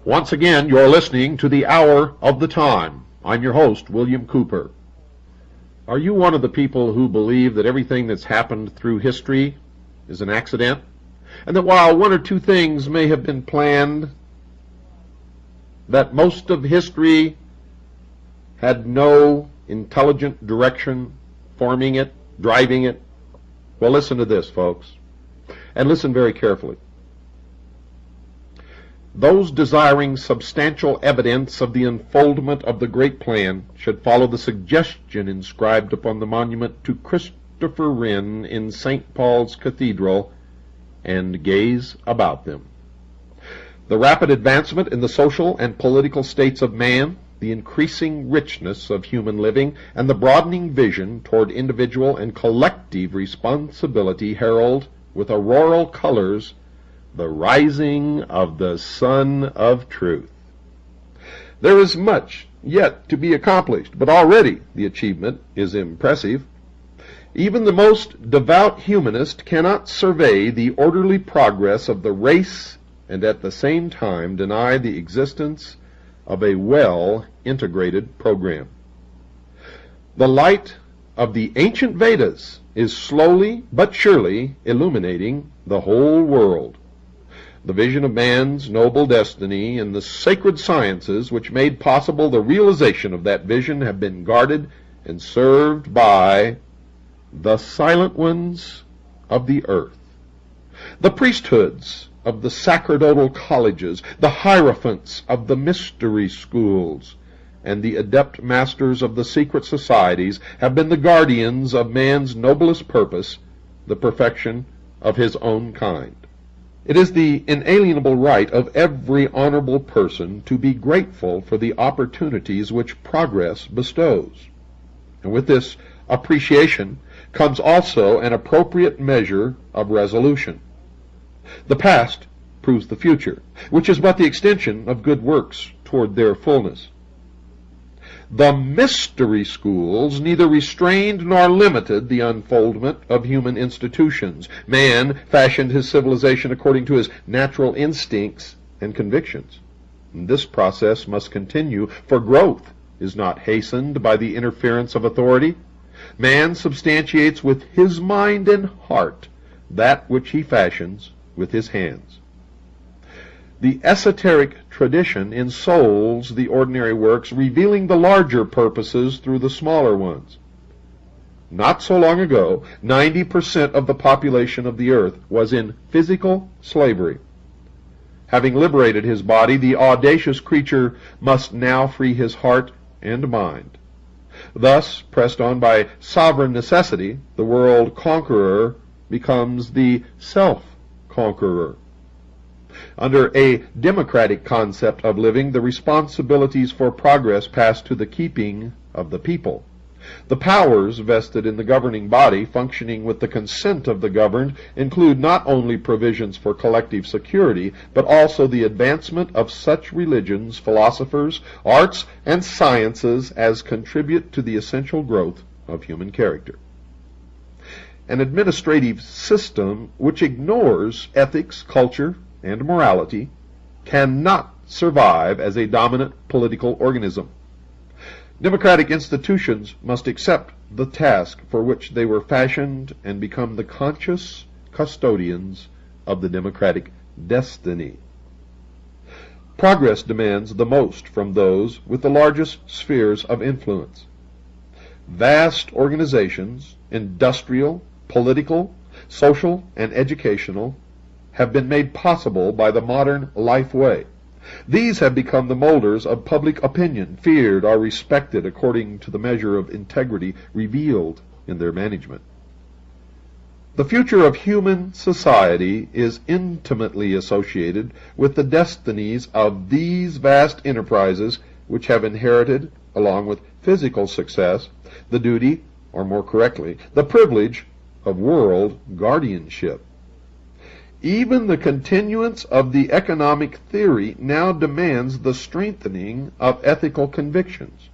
Once again, you're listening to the Hour of the Time. I'm your host, William Cooper. Are you one of the people who believe that everything that's happened through history is an accident? And that while one or two things may have been planned, that most of history had no intelligent direction forming it, driving it? Well, listen to this, folks, and listen very carefully. Those desiring substantial evidence of the unfoldment of the great plan should follow the suggestion inscribed upon the monument to Christopher Wren in St. Paul's Cathedral and gaze about them. The rapid advancement in the social and political states of man, the increasing richness of human living, and the broadening vision toward individual and collective responsibility herald with auroral colors the rising of the Sun of Truth. There is much yet to be accomplished, but already the achievement is impressive. Even the most devout humanist cannot survey the orderly progress of the race and at the same time deny the existence of a well-integrated program. The light of the ancient Vedas is slowly but surely illuminating the whole world. The vision of man's noble destiny and the sacred sciences which made possible the realization of that vision have been guarded and served by the silent ones of the earth. The priesthoods of the sacerdotal colleges, the hierophants of the mystery schools, and the adept masters of the secret societies have been the guardians of man's noblest purpose, the perfection of his own kind. It is the inalienable right of every honorable person to be grateful for the opportunities which progress bestows. And with this appreciation comes also an appropriate measure of resolution. The past proves the future, which is but the extension of good works toward their fullness. The mystery schools neither restrained nor limited the unfoldment of human institutions. Man fashioned his civilization according to his natural instincts and convictions. And this process must continue, for growth is not hastened by the interference of authority. Man substantiates with his mind and heart that which he fashions with his hands. The esoteric tradition ensouls the ordinary works, revealing the larger purposes through the smaller ones. Not so long ago, 90% of the population of the earth was in physical slavery. Having liberated his body, the audacious creature must now free his heart and mind. Thus, pressed on by sovereign necessity, the world conqueror becomes the self-conqueror. Under a democratic concept of living, the responsibilities for progress pass to the keeping of the people. The powers vested in the governing body, functioning with the consent of the governed, include not only provisions for collective security, but also the advancement of such religions, philosophers, arts, and sciences as contribute to the essential growth of human character. An administrative system which ignores ethics, culture, and morality cannot survive as a dominant political organism. Democratic institutions must accept the task for which they were fashioned and become the conscious custodians of the democratic destiny. Progress demands the most from those with the largest spheres of influence. Vast organizations, industrial, political, social, and educational, have been made possible by the modern life way. These have become the molders of public opinion, feared or respected according to the measure of integrity revealed in their management. The future of human society is intimately associated with the destinies of these vast enterprises which have inherited, along with physical success, the duty, or more correctly, the privilege of world guardianship. Even the continuance of the economic theory now demands the strengthening of ethical convictions.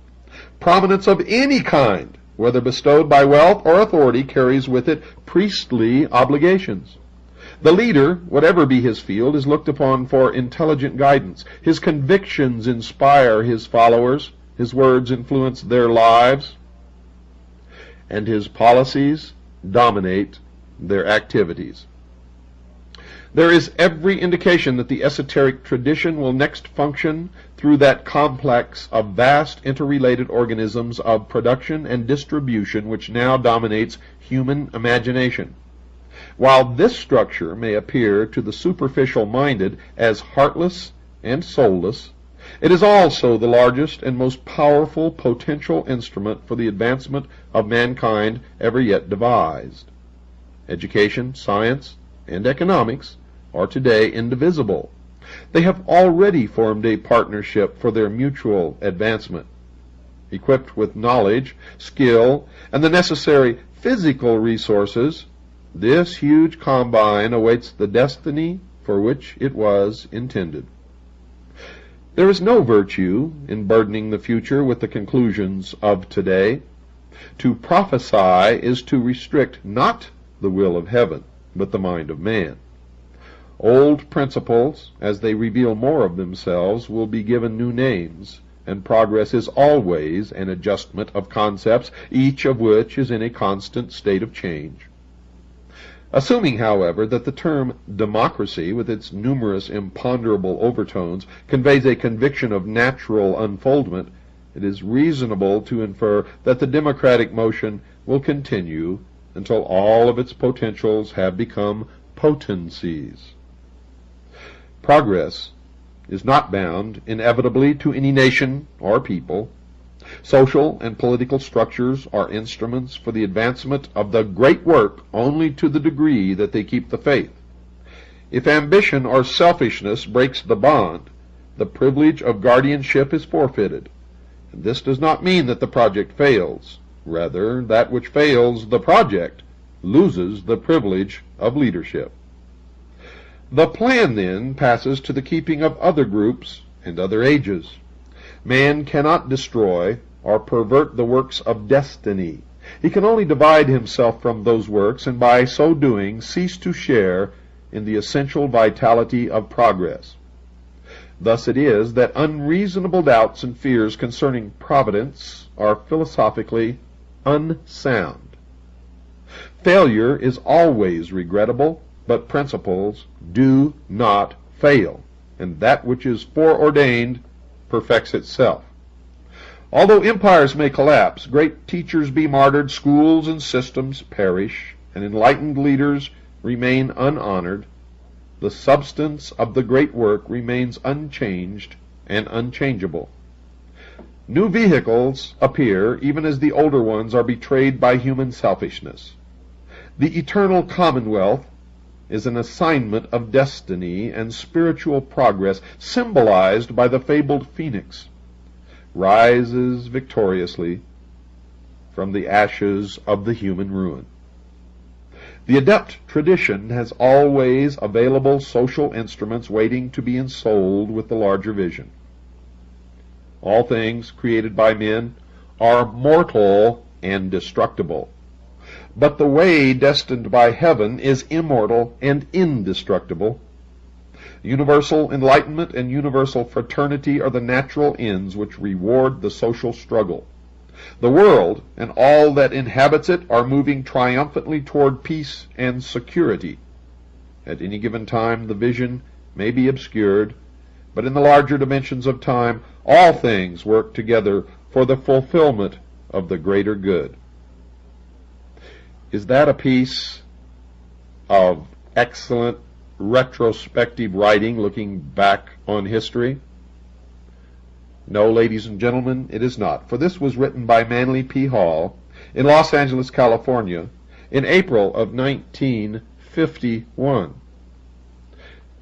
Prominence of any kind, whether bestowed by wealth or authority, carries with it priestly obligations. The leader, whatever be his field, is looked upon for intelligent guidance. His convictions inspire his followers, his words influence their lives, and his policies dominate their activities. There is every indication that the esoteric tradition will next function through that complex of vast interrelated organisms of production and distribution which now dominates human imagination. While this structure may appear to the superficial-minded as heartless and soulless, it is also the largest and most powerful potential instrument for the advancement of mankind ever yet devised. Education, science, and economics are today indivisible. They have already formed a partnership for their mutual advancement. Equipped with knowledge, skill, and the necessary physical resources, this huge combine awaits the destiny for which it was intended. There is no virtue in burdening the future with the conclusions of today. To prophesy is to restrict not the will of heaven, but the mind of man. Old principles, as they reveal more of themselves, will be given new names, and progress is always an adjustment of concepts, each of which is in a constant state of change. Assuming, however, that the term democracy, with its numerous imponderable overtones, conveys a conviction of natural unfoldment, it is reasonable to infer that the democratic motion will continue until all of its potentials have become potencies. Progress is not bound inevitably to any nation or people. Social and political structures are instruments for the advancement of the great work only to the degree that they keep the faith. If ambition or selfishness breaks the bond, the privilege of guardianship is forfeited. And this does not mean that the project fails. Rather, that which fails the project loses the privilege of leadership. The plan, then, passes to the keeping of other groups and other ages. Man cannot destroy or pervert the works of destiny. He can only divide himself from those works, and by so doing cease to share in the essential vitality of progress. Thus it is that unreasonable doubts and fears concerning providence are philosophically unsound. Failure is always regrettable, but principles do not fail, and that which is foreordained perfects itself. Although empires may collapse, great teachers be martyred, schools and systems perish, and enlightened leaders remain unhonored, the substance of the great work remains unchanged and unchangeable. New vehicles appear even as the older ones are betrayed by human selfishness. The eternal commonwealth is an assignment of destiny, and spiritual progress, symbolized by the fabled phoenix, rises victoriously from the ashes of the human ruin. The adept tradition has always available social instruments waiting to be ensouled with the larger vision. All things created by men are mortal and destructible, but the way destined by heaven is immortal and indestructible. Universal enlightenment and universal fraternity are the natural ends which reward the social struggle. The world and all that inhabits it are moving triumphantly toward peace and security. At any given time the vision may be obscured, but in the larger dimensions of time all things work together for the fulfillment of the greater good. Is that a piece of excellent retrospective writing looking back on history? No, ladies and gentlemen, it is not, for this was written by Manly P. Hall in Los Angeles, California, in April of 1951.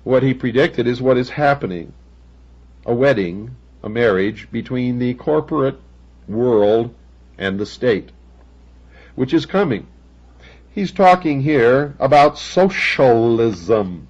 What he predicted is what is happening: a wedding, a marriage between the corporate world and the state, which is coming. He's talking here about socialism.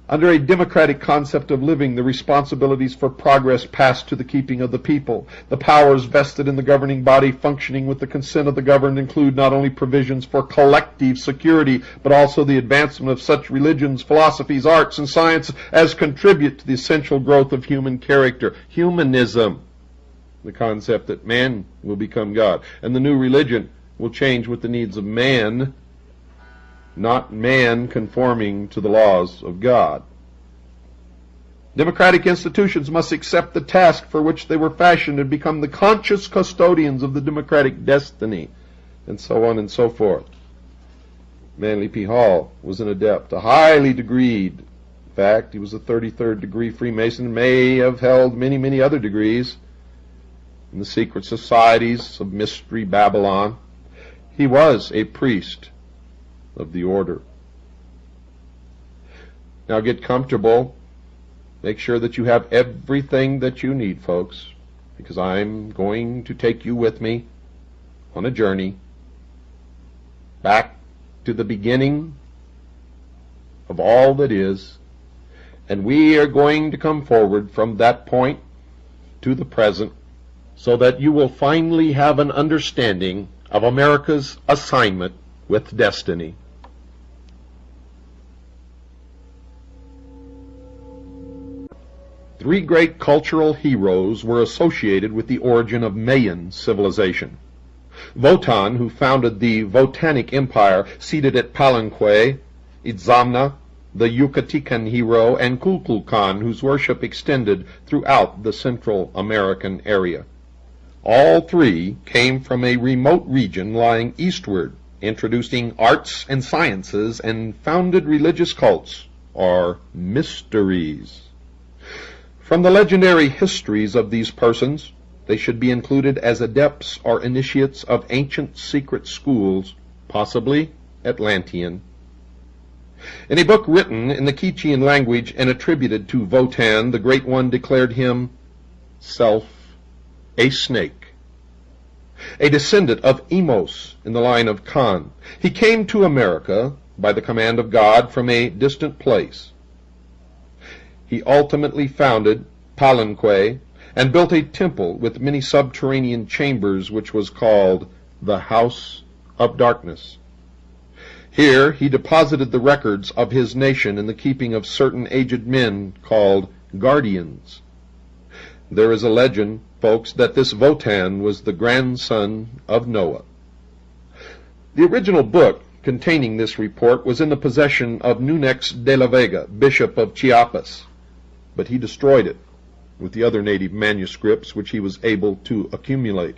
Under a democratic concept of living, the responsibilities for progress pass to the keeping of the people. The powers vested in the governing body functioning with the consent of the governed include not only provisions for collective security, but also the advancement of such religions, philosophies, arts, and science as contribute to the essential growth of human character. Humanism, the concept that man will become God. And the new religion will change with the needs of man, not man conforming to the laws of God. Democratic institutions must accept the task for which they were fashioned and become the conscious custodians of the democratic destiny, and so on and so forth. Manly P. Hall was an adept, a highly degreed. In fact, he was a 33rd degree Freemason, may have held many, many other degrees in the secret societies of Mystery Babylon. He was a priest of the order. Now get comfortable. Make sure that you have everything that you need, folks, because I'm going to take you with me on a journey back to the beginning of all that is, and we are going to come forward from that point to the present so that you will finally have an understanding of America's assignment with destiny. Three great cultural heroes were associated with the origin of Mayan civilization. Wotan, who founded the Votanic Empire, seated at Palenque; Itzamna, the Yucatecan hero; and Kukulkan, whose worship extended throughout the Central American area. All three came from a remote region lying eastward, introducing arts and sciences and founded religious cults, or mysteries. From the legendary histories of these persons, they should be included as adepts or initiates of ancient secret schools, possibly Atlantean. In a book written in the Quichean language and attributed to Wotan, the Great One declared himself a snake, a descendant of Emos in the line of Khan. He came to America by the command of God from a distant place. He ultimately founded Palenque and built a temple with many subterranean chambers, which was called the House of Darkness. Here he deposited the records of his nation in the keeping of certain aged men called guardians. There is a legend, folks, that this Wotan was the grandson of Noah. The original book containing this report was in the possession of Nunex de la Vega, Bishop of Chiapas, but he destroyed it with the other native manuscripts which he was able to accumulate.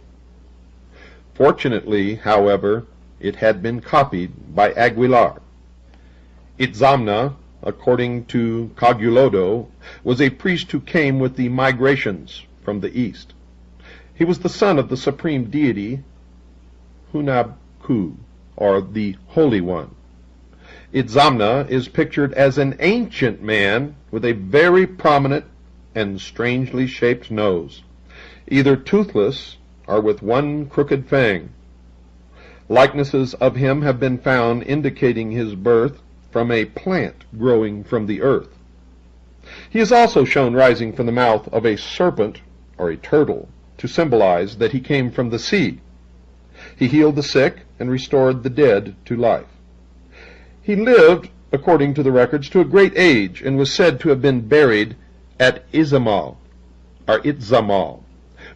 Fortunately, however, it had been copied by Aguilar. Itzamna, according to Cagulodo, was a priest who came with the migrations from the east. He was the son of the supreme deity Hunabku, or the Holy One. Itzamna is pictured as an ancient man with a very prominent and strangely shaped nose, either toothless or with one crooked fang. Likenesses of him have been found indicating his birth from a plant growing from the earth. He is also shown rising from the mouth of a serpent or a turtle to symbolize that he came from the sea. He healed the sick and restored the dead to life. He lived, according to the records, to a great age and was said to have been buried at Izamal,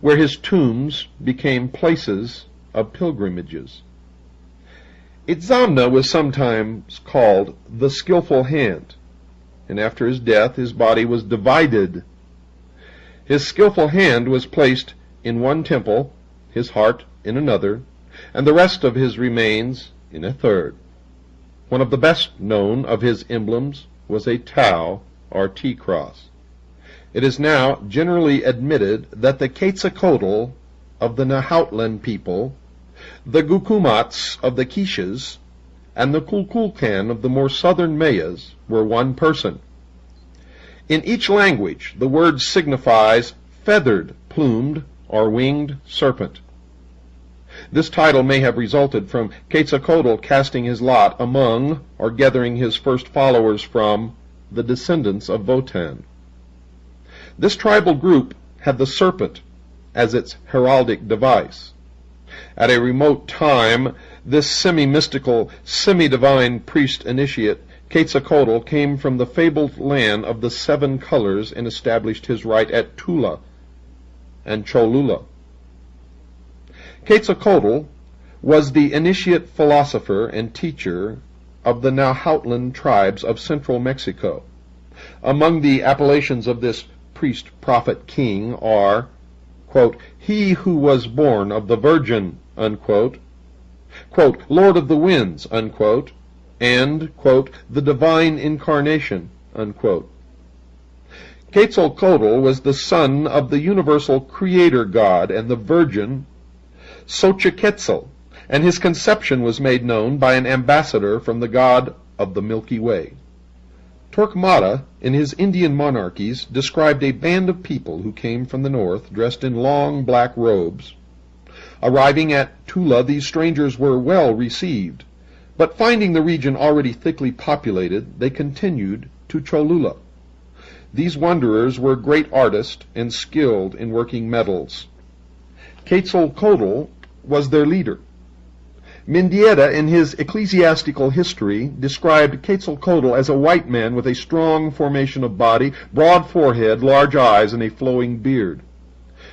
where his tombs became places of pilgrimages. Itzamna was sometimes called the skillful hand, and after his death his body was divided. His skillful hand was placed in one temple, his heart in another, and the rest of his remains in a third. One of the best known of his emblems was a Tau, or T-cross. It is now generally admitted that the Quetzalcoatl of the Nahuatl people, the Gukumats of the Quiches, and the Kukulkan of the more southern Mayas were one person. In each language, the word signifies feathered, plumed, or winged serpent. This title may have resulted from Quetzalcoatl casting his lot among, or gathering his first followers from, the descendants of Votan. This tribal group had the serpent as its heraldic device. At a remote time, this semi-mystical, semi-divine priest initiate, Quetzalcoatl, came from the fabled land of the seven colors and established his right at Tula and Cholula. Quetzalcoatl was the initiate philosopher and teacher of the Nahuatl tribes of central Mexico. Among the appellations of this priest, prophet, king are, quote, he who was born of the Virgin, unquote, quote, Lord of the winds, unquote, and, quote, the divine incarnation, unquote. Quetzalcoatl was the son of the universal creator god and the Virgin Xochiquetzal, and his conception was made known by an ambassador from the god of the Milky Way. Torquemada, in his Indian Monarchies, described a band of people who came from the north, dressed in long black robes. Arriving at Tula, these strangers were well received, but finding the region already thickly populated, they continued to Cholula. These wanderers were great artists and skilled in working metals. Quetzalcoatl was their leader. Mendieta, in his Ecclesiastical History, described Quetzalcoatl as a white man with a strong formation of body, broad forehead, large eyes, and a flowing beard.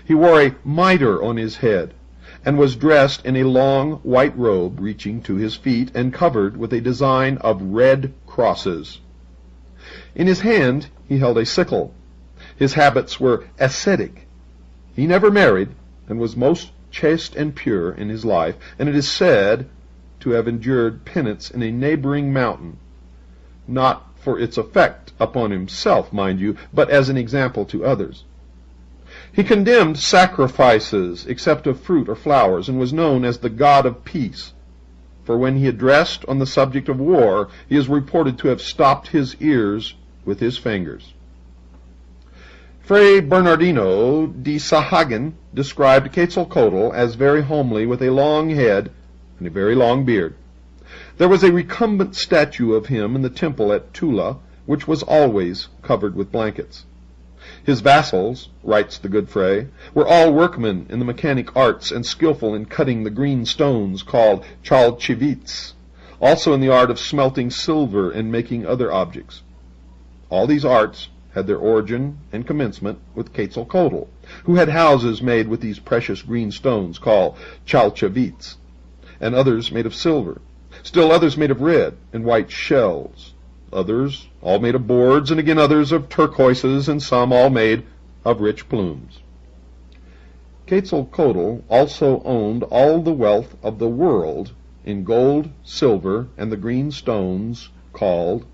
He wore a mitre on his head, and was dressed in a long white robe reaching to his feet and covered with a design of red crosses. In his hand he held a sickle. His habits were ascetic. He never married, and was most chaste and pure in his life, and it is said to have endured penance in a neighboring mountain, not for its effect upon himself, mind you, but as an example to others. He condemned sacrifices except of fruit or flowers, and was known as the God of Peace, for when he addressed on the subject of war, he is reported to have stopped his ears with his fingers. Fray Bernardino de Sahagun described Quetzalcoatl as very homely, with a long head and a very long beard. There was a recumbent statue of him in the temple at Tula, which was always covered with blankets. His vassals, writes the good Fray, were all workmen in the mechanic arts and skillful in cutting the green stones called chalchivits, also in the art of smelting silver and making other objects. All these arts had their origin and commencement with Quetzalcoatl, who had houses made with these precious green stones called chalchivits, and others made of silver, still others made of red and white shells, others all made of boards, and again others of turquoises, and some all made of rich plumes. Quetzalcoatl also owned all the wealth of the world in gold, silver, and the green stones called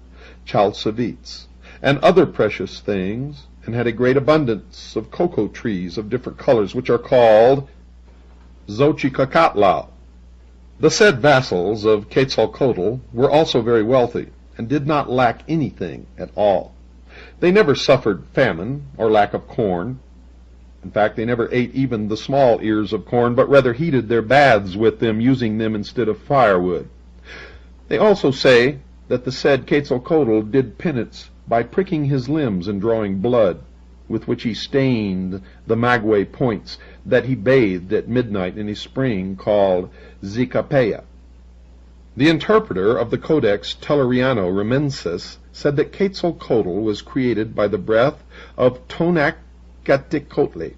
chalchivits, and other precious things, and had a great abundance of cocoa trees of different colors, which are called Xochicacatlau. The said vassals of Quetzalcoatl were also very wealthy, and did not lack anything at all. They never suffered famine or lack of corn. In fact, they never ate even the small ears of corn, but rather heated their baths with them, using them instead of firewood. They also say that the said Quetzalcoatl did penance by pricking his limbs and drawing blood, with which he stained the maguey points, that he bathed at midnight in a spring called Zicapaya. The interpreter of the Codex Telleriano Remensis said that Quetzalcoatl was created by the breath of Tonacatecotli.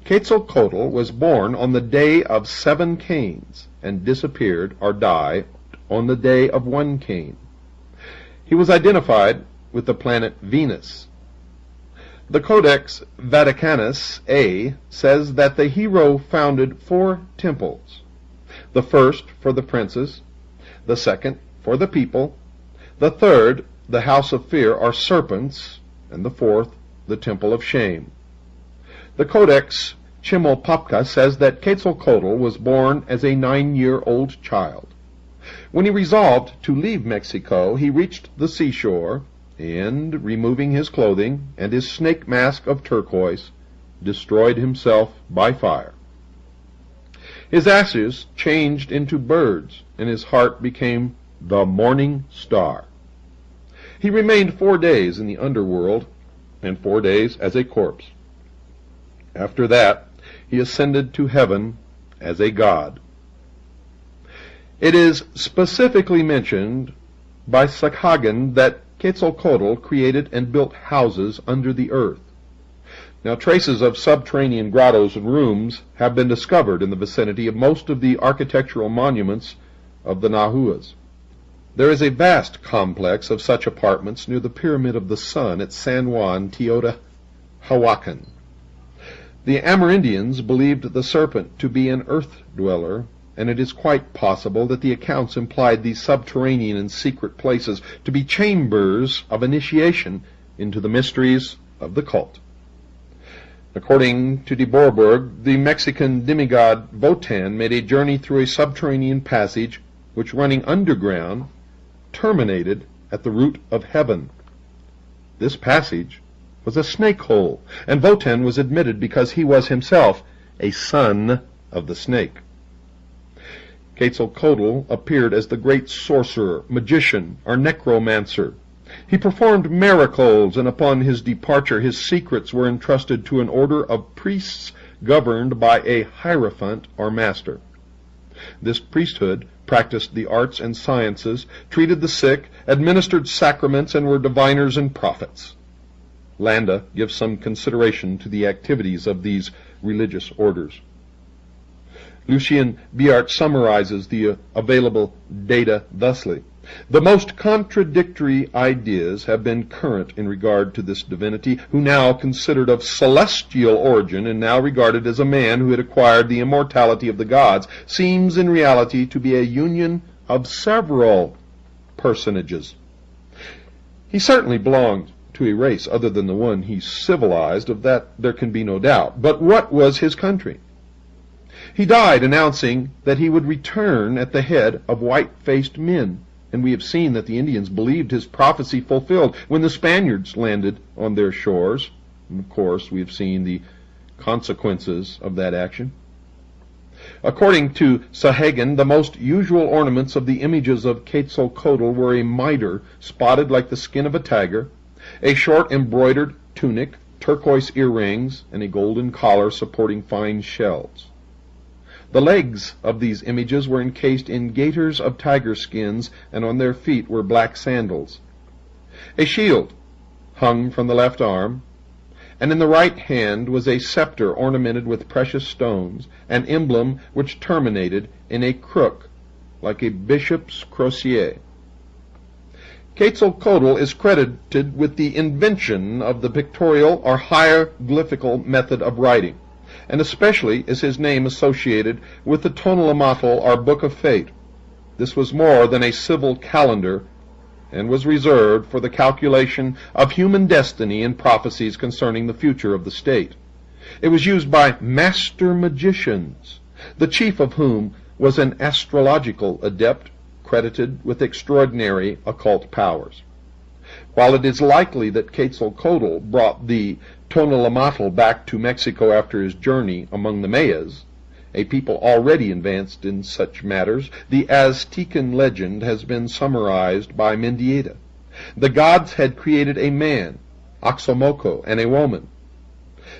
Quetzalcoatl was born on the day of 7 Cains, and disappeared or died on the day of 1 Cain. He was identified with the planet Venus. The Codex Vaticanus A says that the hero founded 4 temples, the first for the princes, the second for the people, the third, the house of fear, or serpents, and the fourth, the temple of shame. The Codex Chimalpopoca says that Quetzalcoatl was born as a 9-year-old child. When he resolved to leave Mexico, he reached the seashore, and, removing his clothing and his snake mask of turquoise, destroyed himself by fire. His ashes changed into birds, and his heart became the morning star. He remained 4 days in the underworld, and 4 days as a corpse. After that, he ascended to heaven as a god. It is specifically mentioned by Sakhagan that Quetzalcoatl created and built houses under the earth. Now, traces of subterranean grottos and rooms have been discovered in the vicinity of most of the architectural monuments of the Nahuas. There is a vast complex of such apartments near the Pyramid of the Sun at San Juan, Teotihuacan. The Amerindians believed the serpent to be an earth dweller, and it is quite possible that the accounts implied these subterranean and secret places to be chambers of initiation into the mysteries of the cult. According to de Boerberg, the Mexican demigod Wotan made a journey through a subterranean passage which, running underground, terminated at the root of heaven. This passage was a snake hole, and Wotan was admitted because he was himself a son of the snake. Quetzalcoatl appeared as the great sorcerer, magician, or necromancer. He performed miracles, and upon his departure his secrets were entrusted to an order of priests governed by a hierophant or master. This priesthood practiced the arts and sciences, treated the sick, administered sacraments, and were diviners and prophets. Landa gives some consideration to the activities of these religious orders. Lucien Biart summarizes the available data thusly. The most contradictory ideas have been current in regard to this divinity, who now considered of celestial origin and now regarded as a man who had acquired the immortality of the gods, seems in reality to be a union of several personages. He certainly belonged to a race other than the one he civilized, of that there can be no doubt. But what was his country? He died announcing that he would return at the head of white-faced men, and we have seen that the Indians believed his prophecy fulfilled when the Spaniards landed on their shores. And of course, we have seen the consequences of that action. According to Sahagan, the most usual ornaments of the images of Quetzalcoatl were a mitre spotted like the skin of a tiger, a short embroidered tunic, turquoise earrings, and a golden collar supporting fine shells. The legs of these images were encased in gaiters of tiger skins, and on their feet were black sandals. A shield hung from the left arm, and in the right hand was a scepter ornamented with precious stones, an emblem which terminated in a crook like a bishop's crosier. Quetzalcoatl is credited with the invention of the pictorial or hieroglyphical method of writing, and especially is his name associated with the Tonalamatl, or Book of Fate. This was more than a civil calendar, and was reserved for the calculation of human destiny and prophecies concerning the future of the state. It was used by master magicians, the chief of whom was an astrological adept credited with extraordinary occult powers. While it is likely that Quetzalcoatl brought the Tonalamatl back to Mexico after his journey among the Mayas, a people already advanced in such matters, the Aztecan legend has been summarized by Mendieta. The gods had created a man, Oxomoco, and a woman,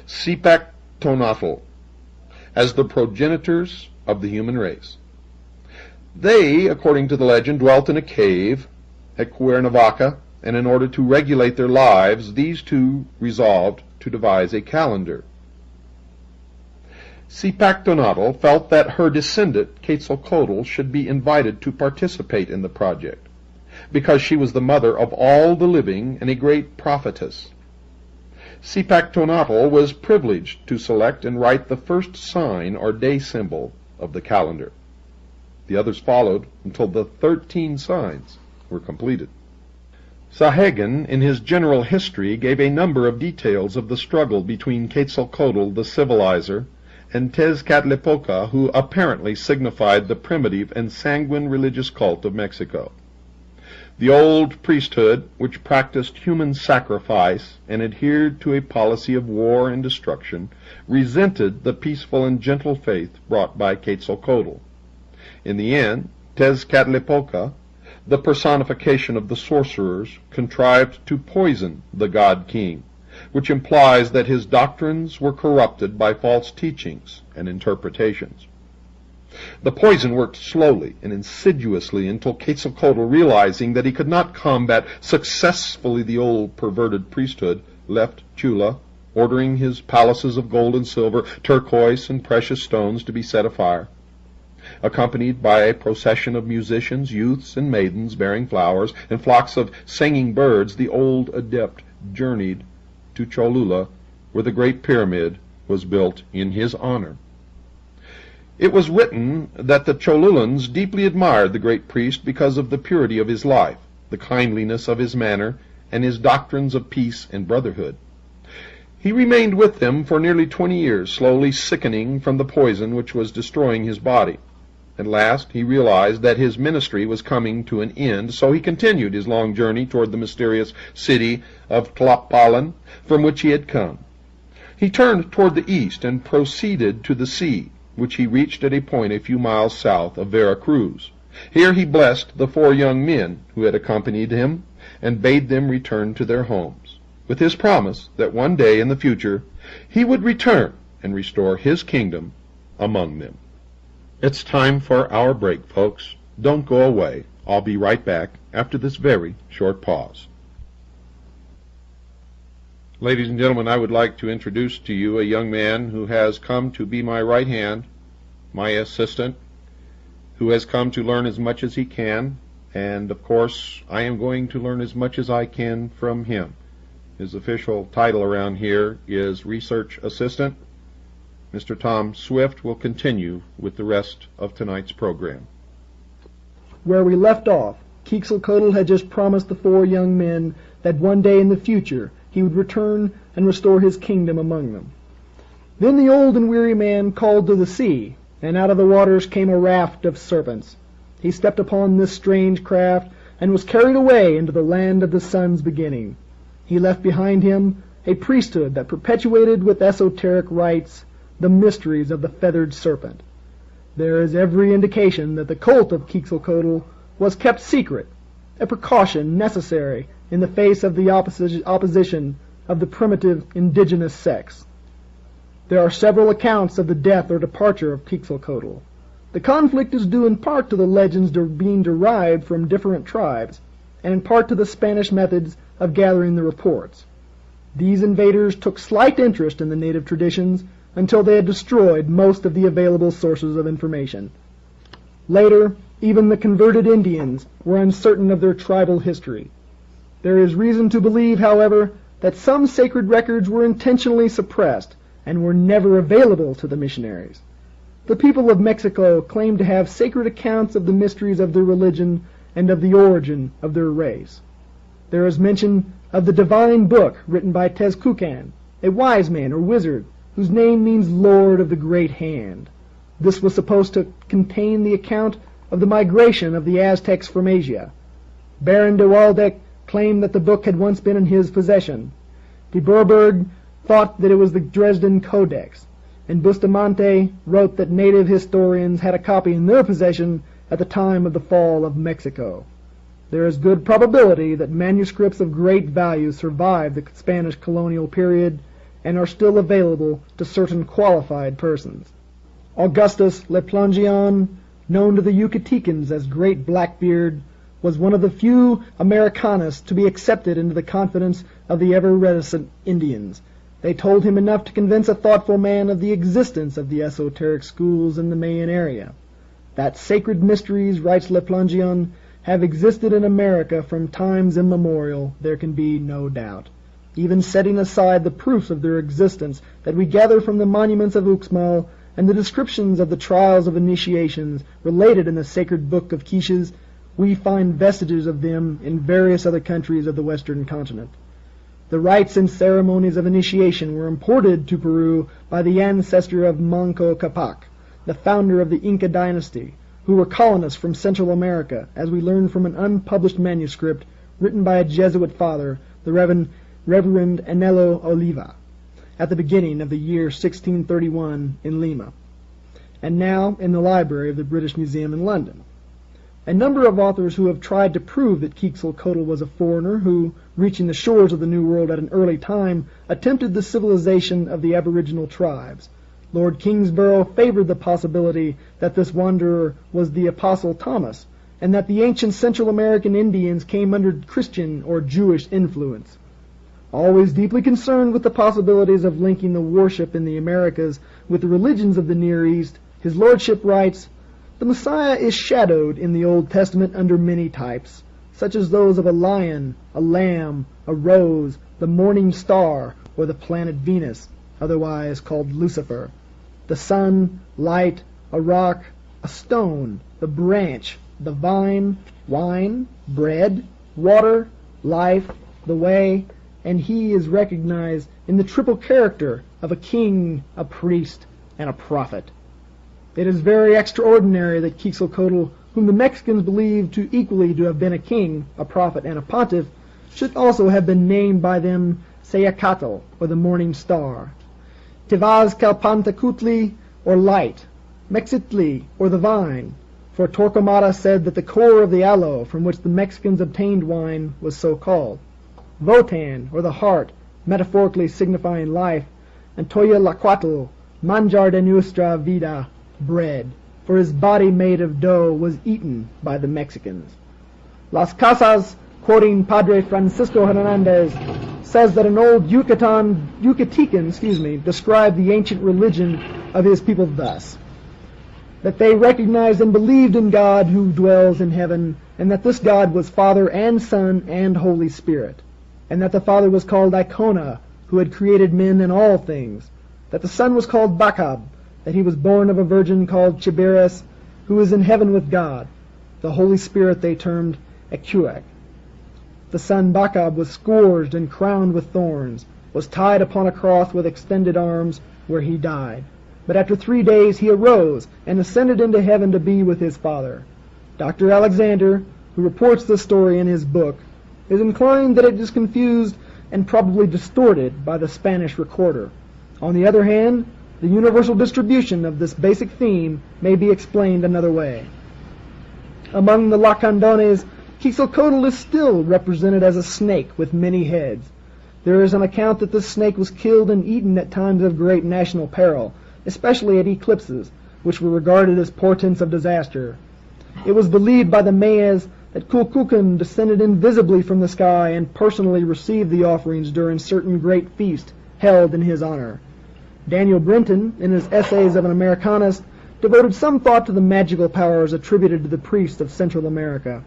Zipactonatl, as the progenitors of the human race. They, according to the legend, dwelt in a cave at Cuernavaca, and in order to regulate their lives, these two resolved to devise a calendar. Zipactonatl felt that her descendant, Quetzalcoatl, should be invited to participate in the project, because she was the mother of all the living and a great prophetess. Zipactonatl was privileged to select and write the first sign or day symbol of the calendar. The others followed until the 13 signs were completed. Sahagan, in his general history, gave a number of details of the struggle between Quetzalcoatl, the civilizer, and Tezcatlipoca, who apparently signified the primitive and sanguine religious cult of Mexico. The old priesthood, which practiced human sacrifice and adhered to a policy of war and destruction, resented the peaceful and gentle faith brought by Quetzalcoatl. In the end, Tezcatlipoca, the personification of the sorcerers, contrived to poison the god-king, which implies that his doctrines were corrupted by false teachings and interpretations. The poison worked slowly and insidiously until Quetzalcoatl, realizing that he could not combat successfully the old perverted priesthood, left Chula, ordering his palaces of gold and silver, turquoise and precious stones to be set afire. Accompanied by a procession of musicians, youths, and maidens bearing flowers, and flocks of singing birds, the old adept journeyed to Cholula, where the Great Pyramid was built in his honor. It was written that the Cholulans deeply admired the great priest because of the purity of his life, the kindliness of his manner, and his doctrines of peace and brotherhood. He remained with them for nearly 20 years, slowly sickening from the poison which was destroying his body. At last he realized that his ministry was coming to an end, so he continued his long journey toward the mysterious city of Tlapalan, from which he had come. He turned toward the east and proceeded to the sea, which he reached at a point a few miles south of Vera Cruz. Here he blessed the 4 young men who had accompanied him, and bade them return to their homes, with his promise that one day in the future he would return and restore his kingdom among them. It's time for our break, folks. Don't go away. I'll be right back after this very short pause. Ladies and gentlemen, I would like to introduce to you a young man who has come to be my right hand, my assistant, who has come to learn as much as he can, and of course I am going to learn as much as I can from him. His official title around here is Research Assistant. Mr. Tom Swift will continue with the rest of tonight's program. Where we left off, Quetzalcoatl had just promised the 4 young men that one day in the future he would return and restore his kingdom among them. Then the old and weary man called to the sea, and out of the waters came a raft of serpents. He stepped upon this strange craft and was carried away into the land of the sun's beginning. He left behind him a priesthood that perpetuated with esoteric rites the mysteries of the feathered serpent. There is every indication that the cult of Quetzalcoatl was kept secret, a precaution necessary in the face of the opposition of the primitive indigenous sects. There are several accounts of the death or departure of Quetzalcoatl. The conflict is due in part to the legends being derived from different tribes, and in part to the Spanish methods of gathering the reports. These invaders took slight interest in the native traditions until they had destroyed most of the available sources of information. Later, even the converted Indians were uncertain of their tribal history. There is reason to believe, however, that some sacred records were intentionally suppressed and were never available to the missionaries. The people of Mexico claim to have sacred accounts of the mysteries of their religion and of the origin of their race. There is mention of the divine book written by Tezcucan, a wise man or wizard whose name means Lord of the Great Hand. This was supposed to contain the account of the migration of the Aztecs from Asia. Baron de Waldeck claimed that the book had once been in his possession. De Bourbourg thought that it was the Dresden Codex, and Bustamante wrote that native historians had a copy in their possession at the time of the fall of Mexico. There is good probability that manuscripts of great value survived the Spanish colonial period and are still available to certain qualified persons. Augustus Le Plongeon, known to the Yucatecans as Great Blackbeard, was one of the few Americanists to be accepted into the confidence of the ever-reticent Indians. They told him enough to convince a thoughtful man of the existence of the esoteric schools in the Mayan area. That sacred mysteries, writes Le Plongeon, have existed in America from times immemorial, there can be no doubt. Even setting aside the proofs of their existence that we gather from the monuments of Uxmal and the descriptions of the trials of initiations related in the sacred book of Quiches, we find vestiges of them in various other countries of the western continent. The rites and ceremonies of initiation were imported to Peru by the ancestor of Manco Capac, the founder of the Inca dynasty, who were colonists from Central America, as we learn from an unpublished manuscript written by a Jesuit father, the Reverend Anelo Oliva, at the beginning of the year 1631 in Lima, and now in the library of the British Museum in London. A number of authors who have tried to prove that Quetzalcoatl was a foreigner who, reaching the shores of the New World at an early time, attempted the civilization of the aboriginal tribes. Lord Kingsborough favored the possibility that this wanderer was the Apostle Thomas, and that the ancient Central American Indians came under Christian or Jewish influence. Always deeply concerned with the possibilities of linking the worship in the Americas with the religions of the Near East, his lordship writes, "The Messiah is shadowed in the Old Testament under many types, such as those of a lion, a lamb, a rose, the morning star, or the planet Venus, otherwise called Lucifer, the sun, light, a rock, a stone, the branch, the vine, wine, bread, water, life, the way, and he is recognized in the triple character of a king, a priest, and a prophet. It is very extraordinary that Quetzalcoatl, whom the Mexicans believe to equally to have been a king, a prophet, and a pontiff, should also have been named by them Sayacatl, or the morning star, Tevazcalpantecutli, or light, Mexitli, or the vine, for Torquemada said that the core of the aloe from which the Mexicans obtained wine was so called, Votan, or the heart, metaphorically signifying life, and Toyalaquatl, manjar de nuestra vida, bread, for his body made of dough was eaten by the Mexicans. Las Casas, quoting Padre Francisco Hernandez, says that an old Yucatecan described the ancient religion of his people thus, that they recognized and believed in God who dwells in heaven, and that this God was Father and Son and Holy Spirit, and that the Father was called Icona, who had created men and all things, that the Son was called Bacab, that he was born of a virgin called Chiberes, who is in heaven with God. The Holy Spirit they termed Ecuac. The son Bacab was scourged and crowned with thorns, was tied upon a cross with extended arms, where he died. But after 3 days he arose and ascended into heaven to be with his Father. Dr. Alexander, who reports this story in his book, is inclined that it is confused and probably distorted by the Spanish recorder. On the other hand, the universal distribution of this basic theme may be explained another way. Among the Lacandones, Quetzalcoatl is still represented as a snake with many heads. There is an account that this snake was killed and eaten at times of great national peril, especially at eclipses, which were regarded as portents of disaster. It was believed by the Mayas that Kulkukan descended invisibly from the sky and personally received the offerings during certain great feasts held in his honor. Daniel Brinton, in his Essays of an Americanist, devoted some thought to the magical powers attributed to the priests of Central America.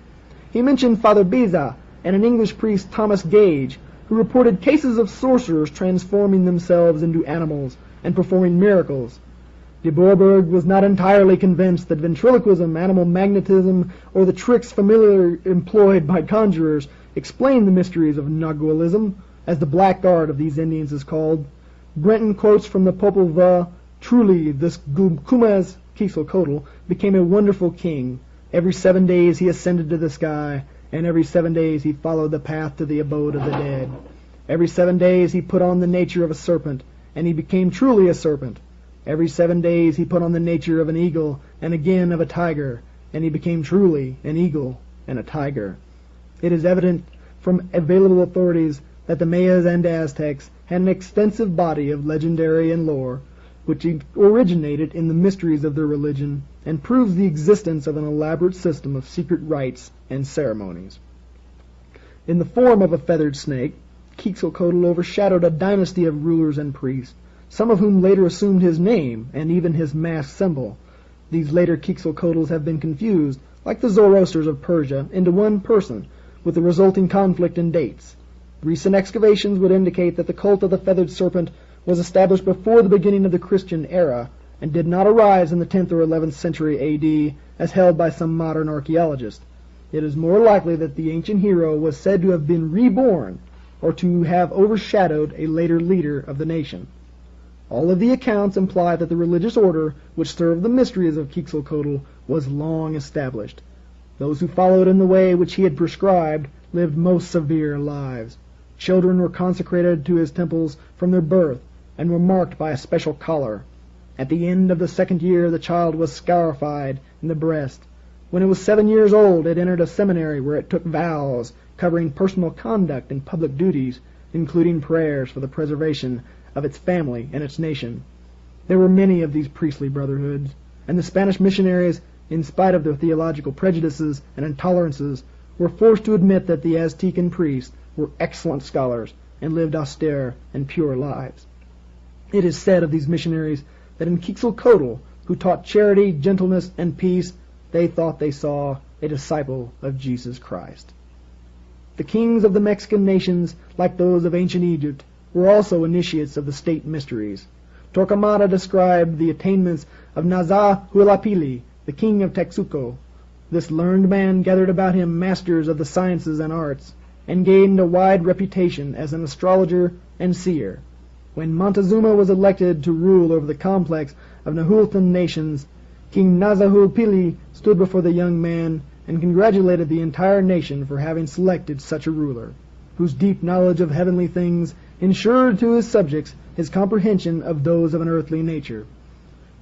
He mentioned Father Beza and an English priest, Thomas Gage, who reported cases of sorcerers transforming themselves into animals and performing miracles. De Boerberg was not entirely convinced that ventriloquism, animal magnetism, or the tricks familiarly employed by conjurers explained the mysteries of Nagualism, as the black art of these Indians is called. Brenton quotes from the Popol Vuh, "Truly, this Gumkumaz Quetzalcoatl became a wonderful king. Every 7 days he ascended to the sky, and every 7 days he followed the path to the abode of the dead. Every 7 days he put on the nature of a serpent, and he became truly a serpent. Every 7 days he put on the nature of an eagle, and again of a tiger, and he became truly an eagle and a tiger." It is evident from available authorities that the Mayas and Aztecs had an extensive body of legendary and lore, which originated in the mysteries of their religion, and proves the existence of an elaborate system of secret rites and ceremonies. In the form of a feathered snake, Quetzalcoatl overshadowed a dynasty of rulers and priests, some of whom later assumed his name and even his masked symbol. These later Quetzalcoatls have been confused, like the Zoroasters of Persia, into one person, with the resulting conflict in dates. Recent excavations would indicate that the cult of the feathered serpent was established before the beginning of the Christian era, and did not arise in the 10th or 11th century A.D., as held by some modern archaeologists. It is more likely that the ancient hero was said to have been reborn, or to have overshadowed a later leader of the nation. All of the accounts imply that the religious order which served the mysteries of Quetzalcoatl was long established. Those who followed in the way which he had prescribed lived most severe lives. Children were consecrated to his temples from their birth, and were marked by a special collar. At the end of the second year the child was scarified in the breast. When it was 7 years old it entered a seminary where it took vows covering personal conduct and public duties, including prayers for the preservation of its family and its nation. There were many of these priestly brotherhoods, and the Spanish missionaries, in spite of their theological prejudices and intolerances, were forced to admit that the Aztecan priests were excellent scholars and lived austere and pure lives. It is said of these missionaries that in Quetzalcoatl, who taught charity, gentleness, and peace, they thought they saw a disciple of Jesus Christ. The kings of the Mexican nations, like those of ancient Egypt, were also initiates of the state mysteries. Torquemada described the attainments of Naza-Hualapili, the king of Texuco. This learned man gathered about him masters of the sciences and arts, and gained a wide reputation as an astrologer and seer. When Montezuma was elected to rule over the complex of Nahuatl nations, King Naza-Hualapili stood before the young man and congratulated the entire nation for having selected such a ruler, whose deep knowledge of heavenly things ensured to his subjects his comprehension of those of an earthly nature.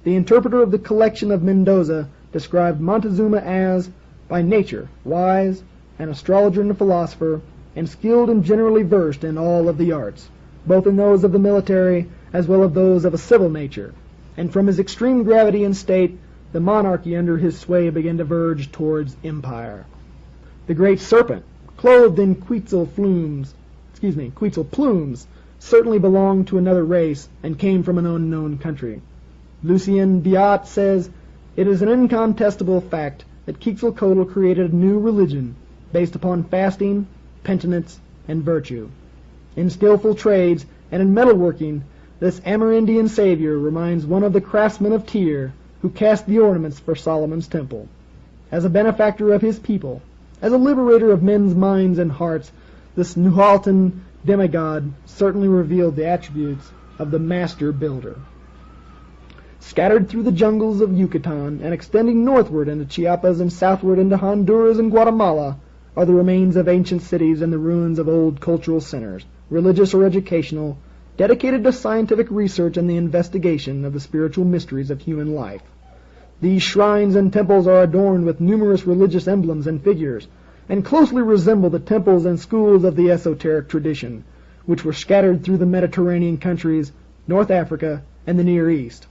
The interpreter of the collection of Mendoza described Montezuma as, by nature, wise, an astrologer and a philosopher, and skilled and generally versed in all of the arts, both in those of the military as well as those of a civil nature, and from his extreme gravity and state, the monarchy under his sway began to verge towards empire. The great serpent, clothed in Quetzal plumes, certainly belonged to another race and came from an unknown country. Lucien Biot says, "It is an incontestable fact that Quetzalcoatl created a new religion based upon fasting, penitence, and virtue. In skillful trades and in metalworking, this Amerindian savior reminds one of the craftsmen of Tyre who cast the ornaments for Solomon's temple. As a benefactor of his people, as a liberator of men's minds and hearts, this Nahuatl demigod certainly revealed the attributes of the master builder." Scattered through the jungles of Yucatan and extending northward into Chiapas and southward into Honduras and Guatemala are the remains of ancient cities and the ruins of old cultural centers, religious or educational, dedicated to scientific research and the investigation of the spiritual mysteries of human life. These shrines and temples are adorned with numerous religious emblems and figures, and closely resemble the temples and schools of the esoteric tradition, which were scattered through the Mediterranean countries, North Africa, and the Near East.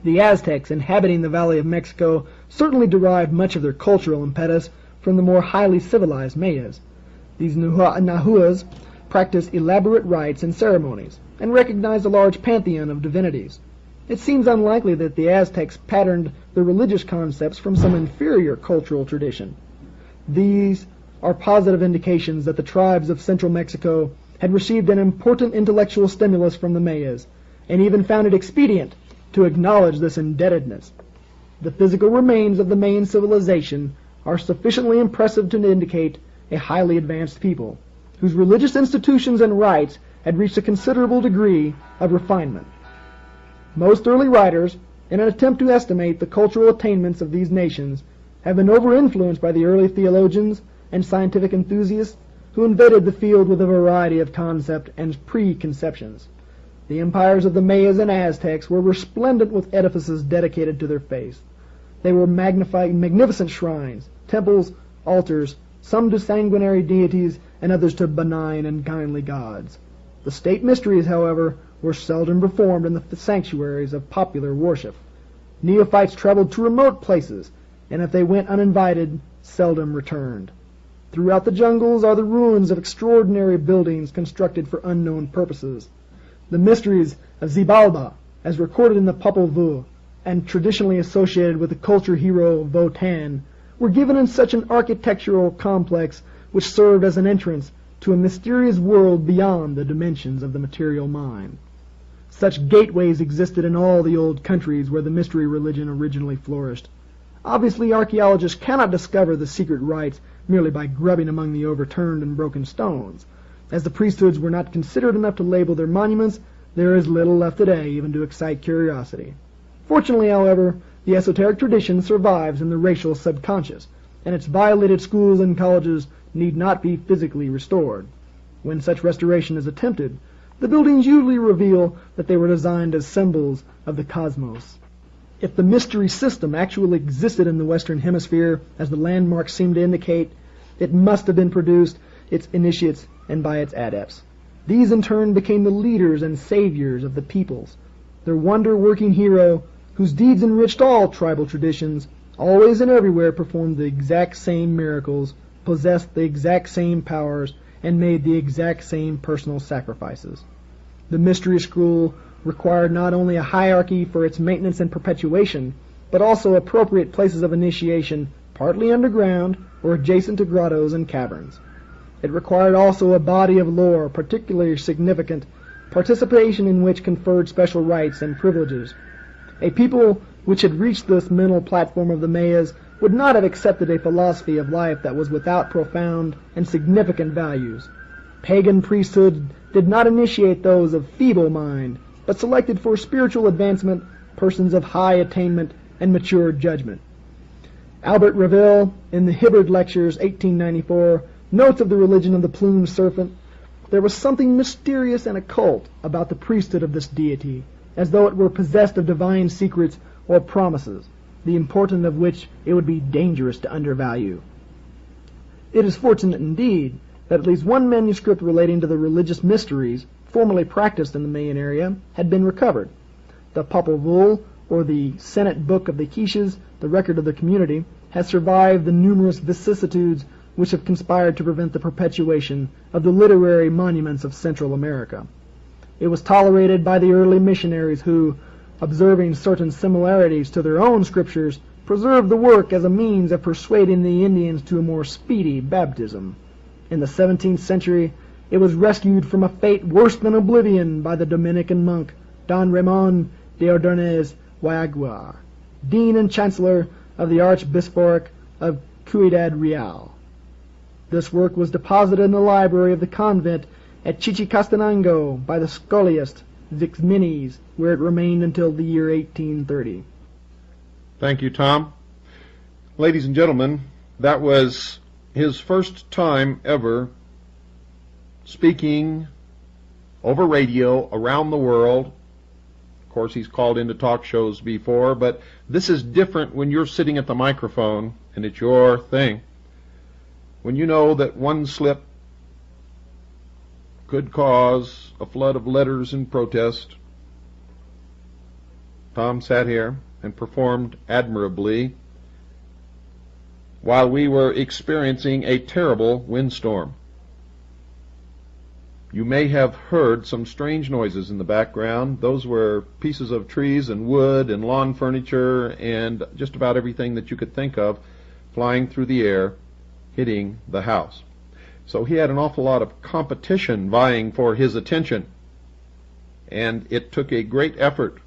The Aztecs inhabiting the Valley of Mexico certainly derived much of their cultural impetus from the more highly civilized Mayas. These Nahuas practiced elaborate rites and ceremonies, and recognized a large pantheon of divinities. It seems unlikely that the Aztecs patterned their religious concepts from some inferior cultural tradition. These are positive indications that the tribes of central Mexico had received an important intellectual stimulus from the Mayas, and even found it expedient to acknowledge this indebtedness. The physical remains of the Mayan civilization are sufficiently impressive to indicate a highly advanced people, whose religious institutions and rites had reached a considerable degree of refinement. Most early writers, in an attempt to estimate the cultural attainments of these nations, have been over-influenced by the early theologians and scientific enthusiasts who invaded the field with a variety of concept and preconceptions. The empires of the Mayas and Aztecs were resplendent with edifices dedicated to their faith. They were magnificent shrines, temples, altars, some to sanguinary deities and others to benign and kindly gods. The state mysteries, however, were seldom performed in the sanctuaries of popular worship. Neophytes traveled to remote places, and if they went uninvited, seldom returned. Throughout the jungles are the ruins of extraordinary buildings constructed for unknown purposes. The mysteries of Xibalba, as recorded in the Popol Vuh, and traditionally associated with the culture hero Votan, were given in such an architectural complex which served as an entrance to a mysterious world beyond the dimensions of the material mind. Such gateways existed in all the old countries where the mystery religion originally flourished. Obviously, archaeologists cannot discover the secret rites merely by grubbing among the overturned and broken stones. As the priesthoods were not considered enough to label their monuments, there is little left today even to excite curiosity. Fortunately, however, the esoteric tradition survives in the racial subconscious, and its violated schools and colleges need not be physically restored. When such restoration is attempted, the buildings usually reveal that they were designed as symbols of the cosmos. If the mystery system actually existed in the Western Hemisphere, as the landmarks seem to indicate, it must have been produced its initiates and by its adepts. These in turn became the leaders and saviors of the peoples. Their wonder-working hero, whose deeds enriched all tribal traditions, always and everywhere performed the exact same miracles, possessed the exact same powers, and made the exact same personal sacrifices. The mystery school required not only a hierarchy for its maintenance and perpetuation, but also appropriate places of initiation, partly underground or adjacent to grottos and caverns. It required also a body of lore particularly significant, participation in which conferred special rights and privileges. A people which had reached this mental platform of the Mayas would not have accepted a philosophy of life that was without profound and significant values. Pagan priesthood did not initiate those of feeble mind, but selected for spiritual advancement persons of high attainment and mature judgment. Albert Reville, in the Hibbard Lectures, 1894, notes of the religion of the plumed serpent, there was something mysterious and occult about the priesthood of this deity, as though it were possessed of divine secrets or promises, the importance of which it would be dangerous to undervalue. It is fortunate indeed that at least one manuscript relating to the religious mysteries formerly practiced in the Mayan area had been recovered. The Popol Vuh, or the Senate Book of the Quiches, the record of the community, has survived the numerous vicissitudes which have conspired to prevent the perpetuation of the literary monuments of Central America. It was tolerated by the early missionaries who, observing certain similarities to their own scriptures, preserved the work as a means of persuading the Indians to a more speedy baptism. In the 17th century, it was rescued from a fate worse than oblivion by the Dominican monk Don Ramon de Ordonez Guayagua, Dean and Chancellor of the Archbishopric of Ciudad Real. This work was deposited in the library of the convent at Chichicastenango by the scholiast Vixmenes, where it remained until the year 1830. Thank you, Tom. Ladies and gentlemen, that was his first time ever speaking over radio around the world. Of course, he's called into talk shows before, but this is different when you're sitting at the microphone and it's your thing. When you know that one slip could cause a flood of letters in protest, Tom sat here and performed admirably while we were experiencing a terrible windstorm. You may have heard some strange noises in the background. Those were pieces of trees and wood and lawn furniture and just about everything that you could think of flying through the air, hitting the house. So he had an awful lot of competition vying for his attention, and it took a great effort,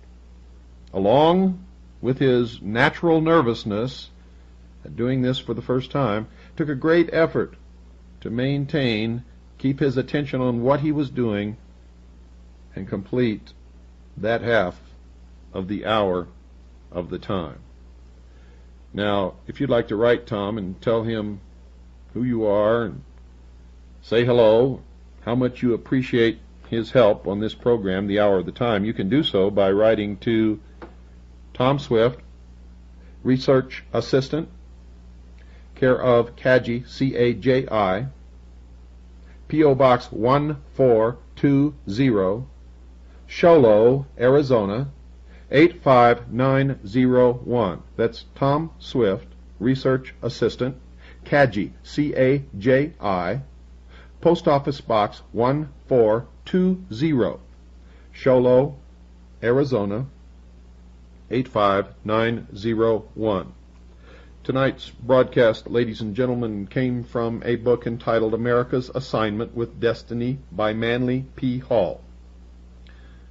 along with his natural nervousness at doing this for the first time, took a great effort to keep his attention on what he was doing and complete that half of the hour of the time. Now, if you'd like to write Tom and tell him who you are and say hello, how much you appreciate his help on this program, The Hour of the Time, you can do so by writing to Tom Swift, Research Assistant, care of CAGI, C-A-J-I, P.O. Box 1420, Sholo, Arizona, 85901. That's Tom Swift, Research Assistant, CAGI, C-A-J-I, Post Office Box 1420, Sholo, Arizona, 85901. Tonight's broadcast, ladies and gentlemen, came from a book entitled America's Assignment with Destiny by Manly P. Hall.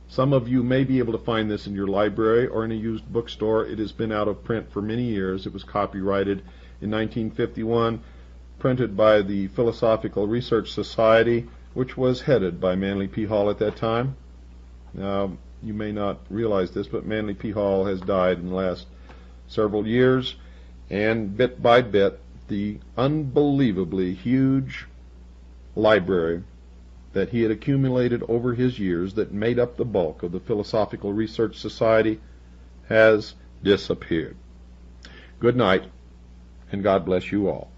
Some of you may be able to find this in your library or in a used bookstore. It has been out of print for many years. It was copyrighted in 1951, printed by the Philosophical Research Society, which was headed by Manly P. Hall at that time. Now, you may not realize this, but Manly P. Hall has died in the last several years, and bit by bit, the unbelievably huge library that he had accumulated over his years that made up the bulk of the Philosophical Research Society has disappeared. Good night, and God bless you all.